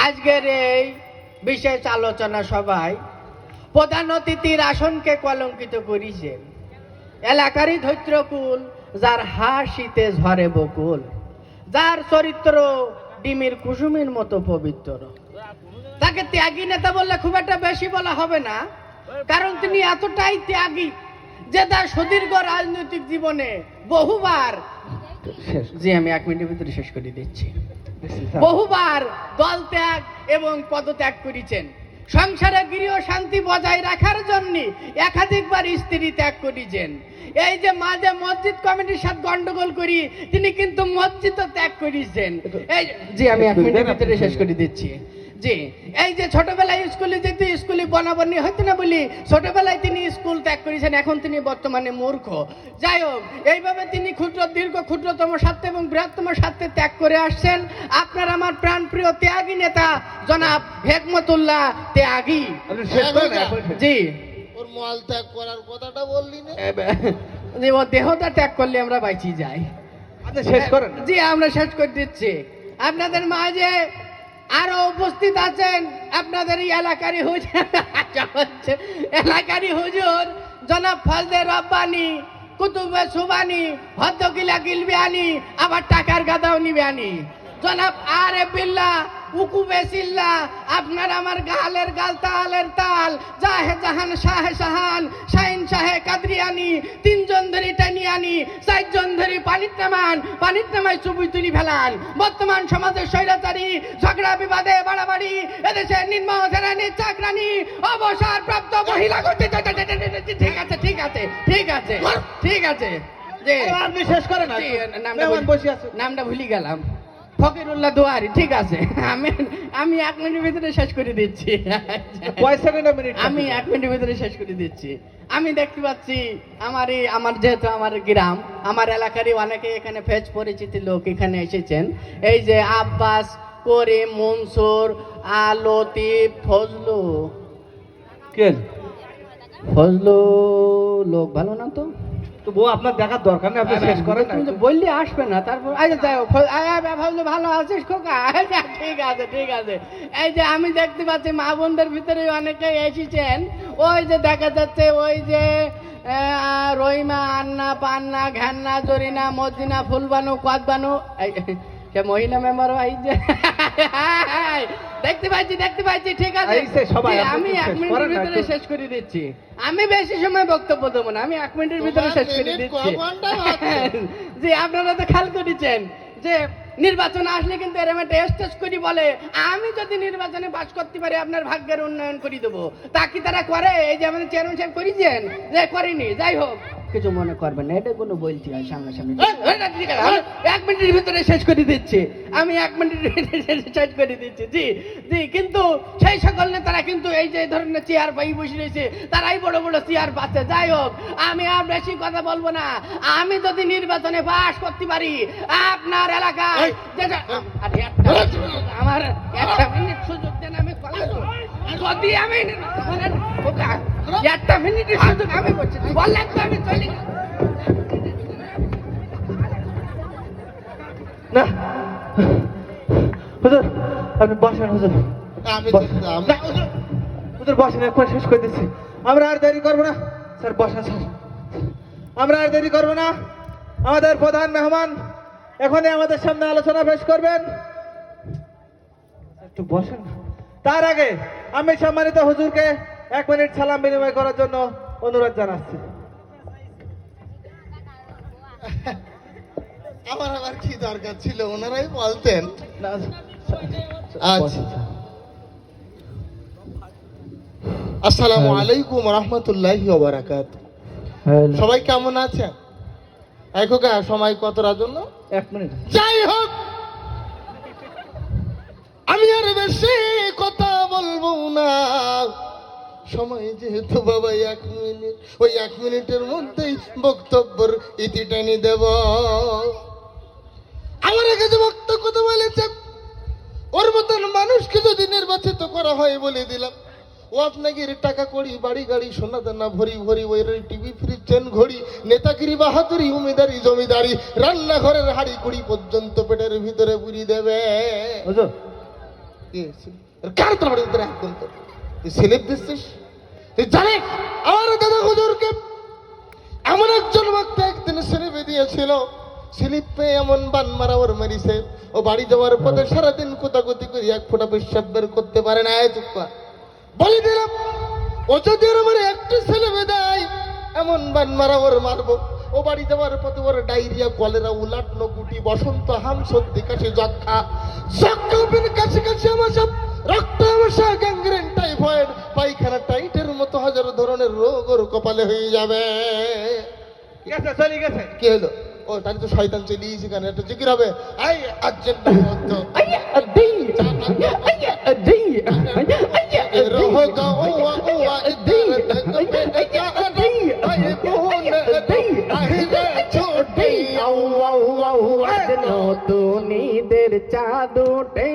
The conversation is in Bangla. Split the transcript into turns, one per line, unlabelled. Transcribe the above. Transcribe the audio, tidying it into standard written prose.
আজকের এই বিশেষ আলোচনা সভায় প্রধান অতিথির আসনকে কলঙ্কিত করেছেন এলাকারই ধৈত্রকুল, যার হাসিতে ঝরে বকুল, যার চরিত্র ডিমের কুসুমের মতো পবিত্র। তাকে ত্যাগী নেতা বললে খুব একটা বেশি বলা হবে না, কারণ তিনি এতটাই ত্যাগী যে তার সুদীর্ঘ রাজনৈতিক জীবনে বহুবার, জি আমি 1 মিনিটের ভিতরে শেষ করে দিচ্ছি, বহুবার দল ত্যাগ এবং পদত্যাগ করেছেন। সংসারে গৃহ শান্তি বজায় রাখার জন্য একাধিকবার স্ত্রী ত্যাগ করেছেন। এই যে মাঝে মসজিদ কমিটির সাথে গন্ডগোল করি, তিনি কিন্তু মসজিদও ত্যাগ করেছেন। এই জি আমি 1 মিনিটের ভিতরে শেষ করে দিচ্ছি। জি এই যে ছোটবেলায় স্কুলে যেতে, স্কুলে বনাবনি হইতো না বলি ছোটবেলায় তিনি স্কুল ত্যাগ করেছেন, এখন তিনি বর্তমানে মূর্খ। যাই হোক, এইভাবে তিনি ক্ষুদ্রতম স্বার্থে এবং বৃহত্তম স্বার্থে ত্যাগ করে আসছেন। আপনার আমার প্রাণপ্রিয় ত্যাগী নেতা জনাব হেকমতুল্লাহ ত্যাগী। জি
ওর মল ত্যাগ করার কথাটা বললি না?
জি ও দেহটা ত্যাগ করলে আমরা বাইচি যাই।
আচ্ছা শেষ করেন।
জি আমরা শেষ করে দিচ্ছি। আপনাদের মাঝে আরো উপস্থিত আছেন আপনাদের এই এলাকারই হুজুর, এলাকারই হুজুর জনাব ফজলে রব্বানি, কুতুবে সুবানি, হদ্দকিলা গিলবিয়ানি, আবার টাকার গাদাও নিবেয়ানি, জনাব আরে বিল্লাহ উকুবে সিল্লা, আপনার আমার গালের গাল তালের তাল, জাহে জাহান শাহে শাহান, শাহিন শাহে কাদরিয়ানি, 3 জন ধরি টানিয়ানি, 4 জন ধরি পানির নামায় চুবুই তুলি ফেলান। বর্তমান সমাজের স্বৈরাচারী, ঝগড়া বিবাদে বাড়াবাড়ি, এদেশের নির্মম শ্রেণীর চাকরানি, অবসর প্রাপ্ত মহিলা গতি। ঠিক আছে ঠিক আছে ঠিক আছে ঠিক আছে,
আপনি শেষ করেন।
নামটা ভুলে গেলাম, ফকিরুল্লাহ দুয়ারি। ঠিক আছে, আমি 1 মিনিটের ভিতরে শেষ করে দিচ্ছি। আমি 1 মিনিটের ভিতরে শেষ করে দিচ্ছি। আমি দেখতে পাচ্ছি আমার যেহেতু আমার গ্রাম, আমার এলাকারই অনেকে এখানে ফেজ পরিচিতি লোক এখানে এসেছেন। এই যে আব্বাস, করিম, মনসুর, লতিফ, ফজলু লোক ভালো না তো?
আপনার দেখার দরকার নেই, আপনি শেষ করেন।
তুমি তো বললে আসবে না, তারপর আচ্ছা যাই হোক, ভালো আছিস খোকা? ঠিক আছে ঠিক আছে। এই যে আমি দেখতে পাচ্ছি মা বোনদের ভিতরে অনেকে এসেছেন। ওই যে দেখা যাচ্ছে ওই যে রহিমা, আন্না, পান্না, ঘ্যান্না, জরিনা, মদিনা, ফুলবানু, কদবানু, সে মহিলা মেম্বার। এই যে দেখতে পাচ্ছি ঠিক আছে। আমি 1 মিনিটের ভিতরে শেষ করে দিচ্ছি। আমি বেশি সময় বক্তব্য দেবো না, আমি 1 মিনিটের ভিতরে শেষ করে দিচ্ছি। জি আপনারা তো খেয়াল করেছেন যে নির্বাচন আসলে কিন্তু এরকম একটা স্টেজ করি বলে, আমি যদি নির্বাচনে পাস করতে পারি আপনার ভাগ্যের উন্নয়ন করে দেবো। তা কি তারা করে? এই যে আমাদের চেয়ারম্যান সাহেব করেছেন, যে করেনি। যাই হোক, কিছু মনে করবেন না, এটা কোনো বলতে হয় সামনাসামনি। 1 মিনিটের ভিতরে শেষ করে দিচ্ছি। আমি 1 মিনিটের ভিতরে শেষ করে দিচ্ছি। জি জি কিন্তু সেই সকল নেতারা কিন্তু এই যে ধরনের চেয়ার পাই বসে রয়েছে, তারাই বড় বড় চেয়ার পাচ্ছে। যাই হোক, আমি আর বেশি কথা বলবো না। আমি যদি নির্বাচনে পাস করতে পারি আপনার এলাকায়, আমার 1 মিনিট সুযোগ দেন, আমি যদি আমি 1 মিনিটের সুযোগ আমি বলছি, বললেন তো আমি চলি
না। হুজুর আপনি বসেন। হুজুর বসেন, এখন শেষ করে দিচ্ছি। আমরা আর দেরি করবো না স্যার, বসেন স্যার। আমরা আর দেরি করবো না। আমাদের প্রধান মেহমান এখনই আমাদের সামনে আলোচনা পেশ করবেন। একটু বসেন। তার আগে আমি সম্মানিত হুজুরকে 1 মিনিট সালাম বিনিময় করার জন্য অনুরোধ জানাচ্ছি।
আমার আবার কি দরকার ছিল, ওনারাই বলতেন। আসসালামু আলাইকুম রহমতুল্লাহি ওয়া বারাকাতুহু। সবাই কেমন আছেন? খোকা সময় কতটার জন্য?
1 মিনিট।
যাই হোক, আমি আর বেশি কথা বলবো না, সময় যেহেতু বাবা 1 মিনিট, ওই 1 মিনিটের মধ্যেই বক্তব্যের ইতি টেনে দেব। আমার কাছে বক্তব্য কথা বলেছেন, ওর মতন মানুষকে যদি নির্বাচিত করা হয় বলে দিলাম, ও আপনাকে টাকা কড়ি, বাড়ি গাড়ি, সোনা দানা ভরি ভরি, ওই টিভি, ফ্রিজ, চেন, ঘড়ি, নেতাগিরি, বাহাদুরি, উমিদারি, জমিদারি, রান্নাঘরের হাড়ি কুড়ি পর্যন্ত পেটের ভিতরে পুরি দেবে। কি হয়েছে? কার তোর বাড়িতে তোর একদম তোর তুই স্লিপ দিচ্ছিস? তুই জানিস আমার দাদা হুজুরকে এমন একজন ভক্ত একদিন স্লিপে দিয়েছিল, স্লিপ পেয়ে এমন বান মারা ওর মেরিছে, ও বাড়ি যাওয়ার পথে সারাদিন কোতাকুতি করে এক ফোঁটা বিশ্বাস বের করতে পারে না। চুপ কর, বলে দিলাম ও যদি ওর আমার একটু স্লিপে দেয় এমন বান মারা ওর মারবো। ও বাড়ি যাওয়ার পথে ওর ডায়রিয়া, কলেরা, উলাটনো গুটি, বসন্ত, হাম, সর্দি, কাশি, যক্ষা, কাছে কাছে আমার সব রক্ত আমসা, গ্যাংগ্রেন, টাইফয়েড, পায়খানা, টাইটের মতো হাজারো ধরনের রোগ ওর কপালে হয়ে যাবে।
গেছে, চলে গেছে।
কি হলো? ও তাহলে তো শয়তান চলিয়েছে, কেন একটা জিকির হবে। এই আর্জেন্ট
নতুন ঈদের চাঁদ উঠে